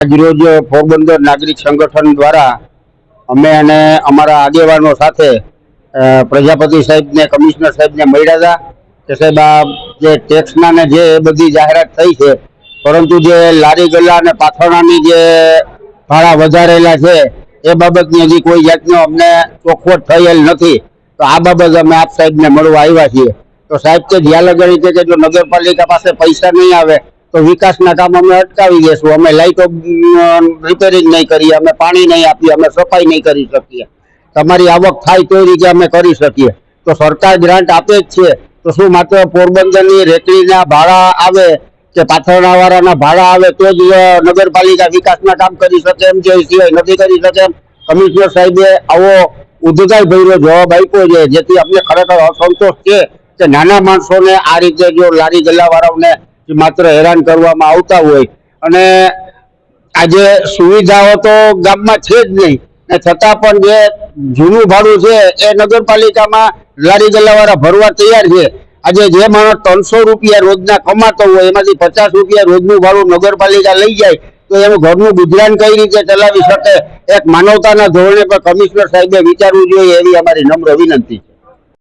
આજરોજ પોરબંદર નાગરિક સંગઠન દ્વારા અમે અને અમારા આગેવાનો સાથે પ્રજાપતિ સાહેબને કમિશનર સાહેબને મળ્યા હતા કે સાહેબ આ જે ટેક્સના ને જે બધી જાહેરાત થઈ છે, પરંતુ જે લારી ગલ્લા અને પાથરણાની જે ભાડા વધારેલા છે એ બાબતની હજી કોઈ જાતનો અમને ચોખવટ થયેલ નથી. તો આ બાબત અમે આપ સાહેબને મળવા આવ્યા છીએ. તો સાહેબ કે જ્યાં લગાડી છે કે જો નગરપાલિકા પાસે પૈસા નહીં આવે તો વિકાસના કામ અમે અટકાવી દેશું, અમે લાઇટો રિપેરિંગ નહીં કરીએ, અમે પાણી નહીં આપીએ, અમે સફાઈ નહીં કરી શકીએ, તમારી આવક થાય તો રીતે અમે કરી શકીએ. તો સરકાર ગ્રાન્ટ આપે જ છે, તો શું માત્ર પોરબંદરની રેકડીના ભાડા આવે કે પાથરણાવાળાના ભાડા આવે તો જ નગરપાલિકા વિકાસના કામ કરી શકે એમ છે, સિવાય નથી કરી શકે એમ? કમિશનર સાહેબે આવો ઉદ્ધતાઈ ભર્યો જવાબ આપ્યો છે, જેથી અમને ખરેખર અસંતોષ છે કે નાના માણસોને આ રીતે જો લારી ગલ્લાવાળાઓને માત્ર હેરાન કરવામાં આવતા હોય અને આજે સુવિધાઓ તો ગામમાં છે જ નહીં, છતાં પણ જે જૂનું ભાડું છે એ નગરપાલિકામાં લારી ગલ્લાવાળા ભરવા તૈયાર છે. આજે જે માણસ 300 રૂપિયા રોજના કમાતો હોય એમાંથી 50 રૂપિયા રોજનું ભાડું નગરપાલિકા લઈ જાય તો એનું ઘરનું ગુજરાન કઈ રીતે ચલાવી શકે? એક માનવતાના ધોરણે પર કમિશનર સાહેબે વિચારવું જોઈએ એવી અમારી નમ્ર વિનંતી છે.